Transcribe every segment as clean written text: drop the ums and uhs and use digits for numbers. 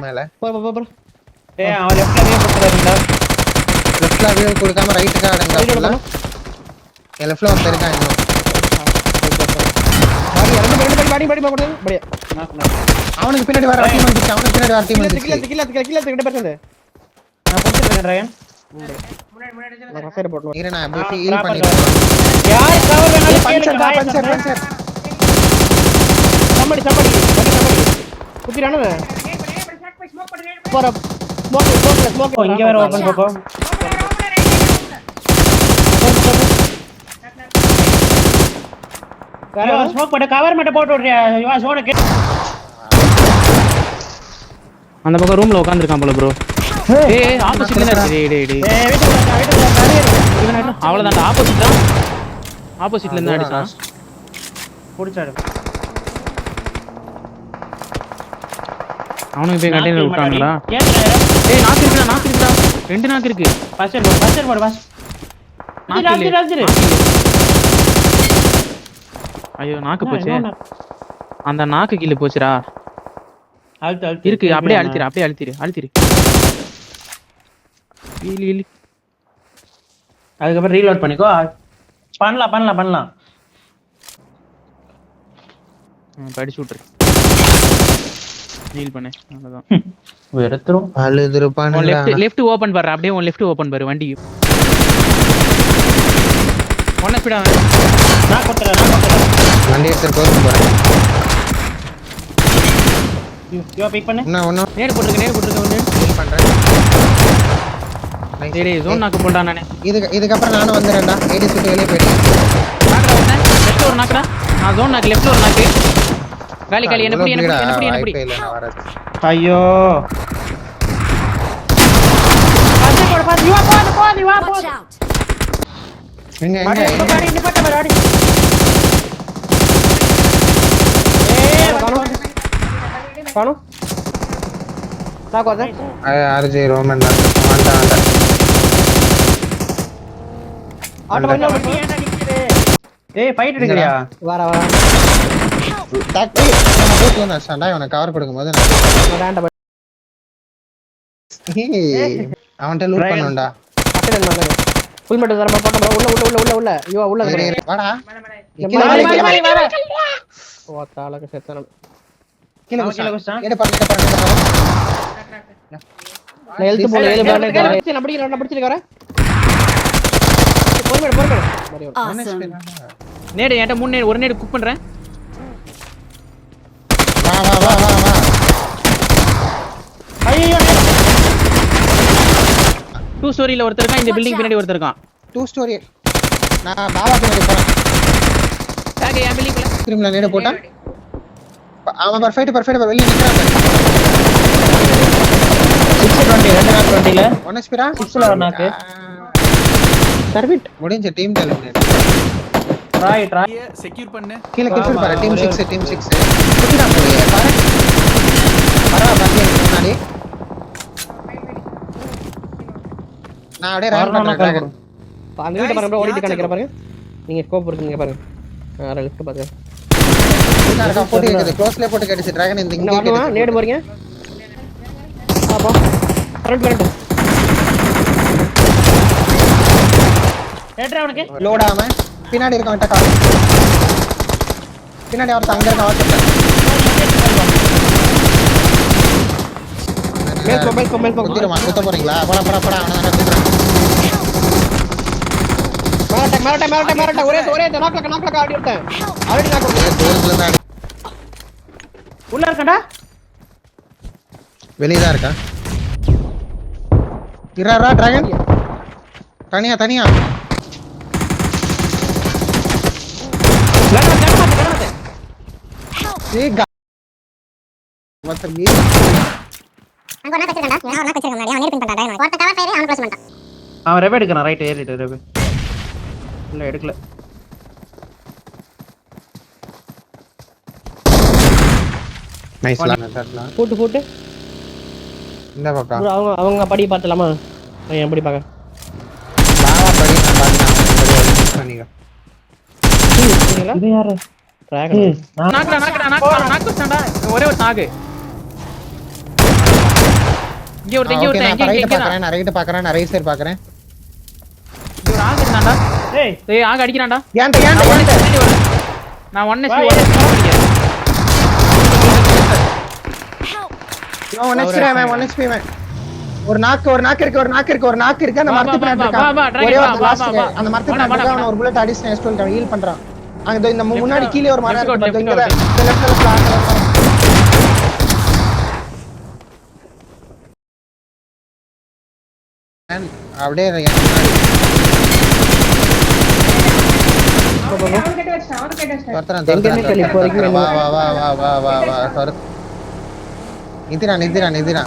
மேல போ போ போ. அவன் லெஃப்ட்லயே போறாருடா. லெஃப்ட்ல வீல் கொடுக்காம ரைட்டுக்கு ஆடுங்க ஃபுல்லா. லெஃப்ட்ல ஒருத்தர் இருக்கான் இன்னும். பாடி போடு. படி. அவனுக்கு பின்னாடி வர டீம் வந்துச்சு. அவனுக்கு பின்னாடி வர டீம் வந்துச்சு. கீழ ரெண்டு பேர் வந்து. நான் போட்டுறேன் டிராகன். நான் ரஃபேர் போடுறேன். இரு நான் அப்படியே ஹீல் பண்ணிட்டு. யார் கவர் வேணாலும் பஞ்சர். சம்படி. குத்திரானே. போற. ஸ்மோக். இங்க வேற ஓபன் பாப்போம். வேற ஸ்மோக் போட்டு கவர் மட்டும் போட்டு விடுறியா? இவன் சோனுக்கு அந்த பக்கம் ரூம்ல உட்கார்ந்திருக்கான் போல ப்ரோ. ஏய் ஆப்போசிட்ல டேய். அவ்வளவுதான் ஆப்போசிட்ல இருந்து அடிச்சான். புடிச்சாடு. அவனுக்கு போய் கண்டெய்னர் விட்டாங்களா? ஏய் நாக்கு இருக்குடா. ரெண்டு நாக்கு இருக்கு. பஸ்டர் போடு பஸ். நாக்கு. ஐயோ நாக்கு போச்சு. அந்த நாக்கு கீழ போச்சுடா. அழுத்து இருக்கு அப்படியே அழுத்திரு. இலி. அதுக்கப்புறம் ரீலோட் பண்ணிக்கோ. பண்ணலாம். படிச்சு விட்டுரு. ஹீல் பண்ணு. அவ்வளவுதான். வெறுத்துரும். அழுதுருப்பானே. லெஃப்ட் ஓபன் பாரு. அப்படியே உன் லெஃப்ட் ஓபன் பாரு வண்டி. ஒண்ணே ஸ்பீடா நான் கொட்டறேன். வண்டி எடுத்து போறேன். யோ பிக் பண்ணு. இன்னும் நேர் போட்டுருக்க ஒண்ணு ஹீல் பண்றேன். டேய் ஜோன் நாக்கு போடா நானே. இதுக்கு அப்புறம் நானும் வந்துறேன்டா. ஏடி சுட்டு வெளிய போய்ட்டேன். நாக்குடா ஒண்ணே. லெஃப்ட் ஒரு நாக்குடா. நான் ஜோன் நாக்கு லெஃப்ட்ல ஒரு நாக்கு. காலி என்ன பிடி. ஐயோ பாத்து வா போ. எங்க பாடி நிப்பட்ட பாடி. காணோ. தாக்கோத. ஆர்ஜே ரோமன் வந்தா. ஆட்டோ பண்ணு. ஏய் ஃபைட் எடுக்கறியா? வர. டாக்டர் நான் போட் வந்தான்டா. அவனை கவர் கொடுக்கும்போது நான் ரேண்ட அவன்ட்ட லூட் பண்ணுடா. அட்டெண்ட் பண்ணு. ஃபுல் மெட் தரமா போட்டா உள்ள. ஐயோ உள்ள வாடா. ஓ தாலக செத்தன. கீழ குஸ்டான். எடு பண்ணு. நான் எழுத்து போடு. நான் பிடிச்சிருக்கறேன். போடு. நேடு ஏட்ட 3 நேடு 1 நேடு குக் பண்றேன். வா. ஐயோ 2 ஸ்டோரியில ஒருத்தர் இருக்கான். இந்த பில்டிங் பின்னாடி ஒருத்தர் இருக்கான். 2 ஸ்டோரி. நான் பாபா பின்னாடி போறேன். டாக் ஏன் பில்டிங்ல ஸ்கிரீம்ல நேடு போட்டான். அவன் பர்ஃபெக்ட் வெளிய நிக்கறான். 620 2 நாக் 20ல 1 ஸ்பீடா 6ல ஒரு நாக்கு. சர்விட் முடிஞ்ச டீம் டேலண்ட். ட்ரை செக்யூர் பண்ணு. கீழ கில் பாரு. டீம் 6 குட்டிடா போறியே பாரு. பாத்தியா முன்னாடி. நான் அப்படியே ரன் பண்றேன். அந்த வீட்ட பாருங்க ஓடிட்டு கணக்குற பாருங்க. நீங்க ஸ்கோப் இருக்குங்க பாருங்க. லெஃப்ட் பாருங்க. நான் போட்டு கேக்குது. க்ளோஸ்ல போட்டு கேட்டுச்சு டிராகன் இந்த இங்க வரணுமா? நேடு போறீங்க. போ. கரெக்ட். ஏட்ரா அவனுக்கு லோட் ஆகாம பின்னாடி இருக்கவன்ட்ட கால். பின்னாடி அவர்ட்ட அங்க இருக்க ஆட்டோ. மேல் போ. குத்த போறீங்களா? போடா அவன குத்துறேன். மாரட்ட ஒரே நாக்ல ஆடி விட்டேன். ஆல்ரெடி நாக் தூரத்துல தான் உள்ள இருக்கடா. வெளிய தான் இருக்கா. இராரா டிராகன். தனியா. ஏய் மத்த மீ அங்க நான் கச்சிரேன்டா. நான் கச்சிரேன் முன்னாடி. அவன் நேர் பின் பண்ணாடா. ஒருத்த கவர் ஃபயர் அவன் க்ளோஸ் பண்ணிட்டான். அவன் ரெவ் எடுக்கறான். ரைட் ஏறிட்டு ரெவ். இல்ல எடுக்கல. நைஸ் லான். போட்டு இந்த பக்கம் ப்ரோ அவங்க படி பார்த்தலாமா? நான் எப்படி பாக்க? பாவா படி நான் பாத்துறேன். பண்ணிங்க. இது யாரு? நாக்கு ஒரே ஒரு நாக்கு. இங்க ஒருத்தன் ஓகே நான் ரைட் இங்க பாக்குறேன் நான் ரைட் பாக்குறேன் நான் ரைட் சைடு பாக்குறேன் இங்க ஒரு ஆள் இருந்தான்டா ஏய் ஆக அடிக்கிறான்டா ஏன்டா நான் 1 வா, HP ஒன் ஹெச்பி மேன் ஒரு நாக்கு இருக்கு அந்த மரத்து பின்னாடி இருக்கான் ஒரே ஒரு லாஸ்ட் அந்த மரத்து பின்னாடி அவன் ஒரு புல்லட் அடிச்சு எஸ்டோல் ஹீல் பண்றான் அங்க இந்த முன்னாடி கீழ ஒரு மரம் இருக்கு பாத்து இங்க லெஃப்ட்ல அப்படியே நிதிரா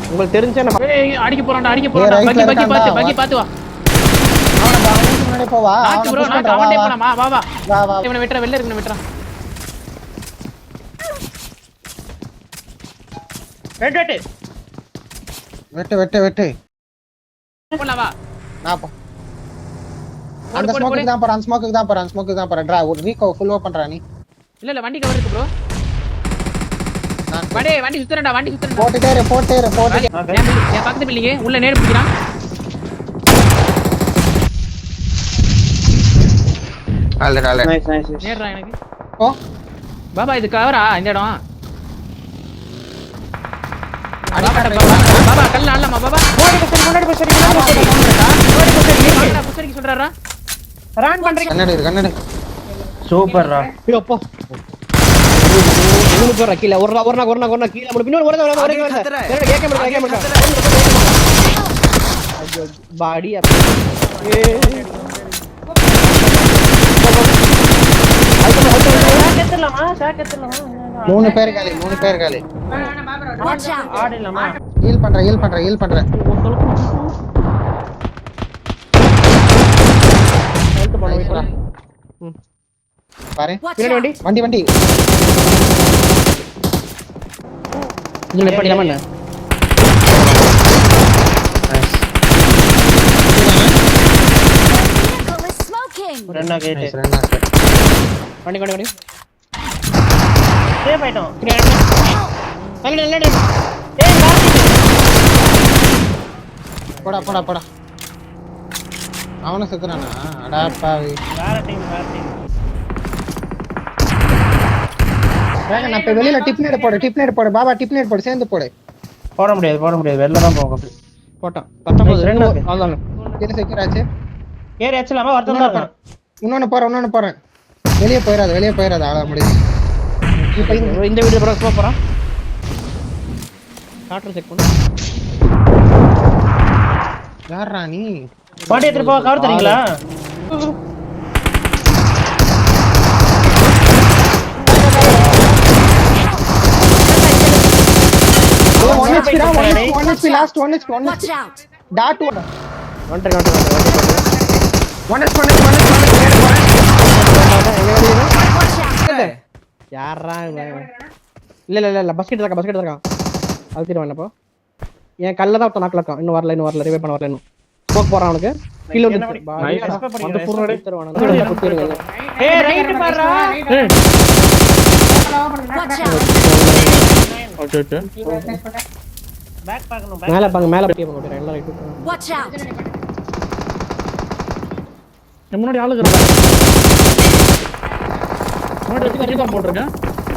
உங்களுக்கு தெரிஞ்ச நம்ம அடிக்க போறான்டா பக்கி பாத்து வா முன்னாடி போவா நாக்கு bro நான் அவன்டே போறாமா வா வா இவனை வெட்ற வெளில இருக்கு வெட்றான் வெட்டு போலாம் வா நான் போ அந்த ஸ்மோக்குக்கு தான் போறேன் டிரா ரீகோ ஃபுல் ஓபன் பண்றா நீ இல்ல வண்டி கவர் இருக்கு ப்ரோ வண்டி சுத்துறடா போட்டுட்டே இரு என் பக்கத்து பில்லிங்க உள்ள நேடு பிடிக்கிறான் நைஸ் நேடுறா எனக்கு ஓ பாபா இது கவரா இந்த இடம் பாபா கல்ல ஆடலாமா பாபா முன்னாடி புசரிக்கு சொல்றாரா ரன் பண்றீங்க கண்ணடு சூப்பர்ரா அப்பா மூணு பேர் கீழ ஒரு நாக்கு கீழ மூணு பின்னாடி ஒரு கேக்க முடியல ஐயோ பாடி மூணு பேர் காலி ஆடலாமா ஹீல் பண்றேன் பாரு வண்டி இதுல படிக்கலாமா என்ன ரெண்டா கேட் வண்டி சேவ் ஆயிட்டோம் போடா அவனும் செத்துறானா அடா பாவி வேற டீம் நான் இப்ப வெளியில டிப் நேட் போடு பாபா டிப் நேட் போடு சேர்ந்து போடு போட முடியாது வெளில தான் போகும் போட்டான் 19 அவ்வளவுதான் இது செக்யூர் ஆச்சு ஏறி அச்சலாமா வரதுல இருக்கான் இன்னொன்னு போறேன் வெளிய போயிராத ஆள முடியும் இப்போ இந்த வீடியோ ப்ரோஸ் போறோம் காட்ரு செக் பண்ணு யாரா நீ பாடி எடுத்து போ கவர் தரீங்களா one HP last one HP dot one யாரா இல்ல பஸ்கெட் இருக்கான் அது தெரியும் இப்போ என் கல்ல தான் ஒருத்த நாக்குல இருக்கான் இன்னும் வரல ரிவைவ் பண்ண வரல இன்னும் ஸ்மோக் போறான் அவனுக்கு கீழ வந்து அந்த புறடே தருவானே ஏய் ரைட் பாறா ஓகே பேக் பார்க்கணும் மேல பட்டிய போங்க எல்லாம் ரைட் வாட்ச் அவுட் முன்னாடி ஆளு இருக்கறாங்க முன்னாடி ரீகால் போட்டுருக்கேன்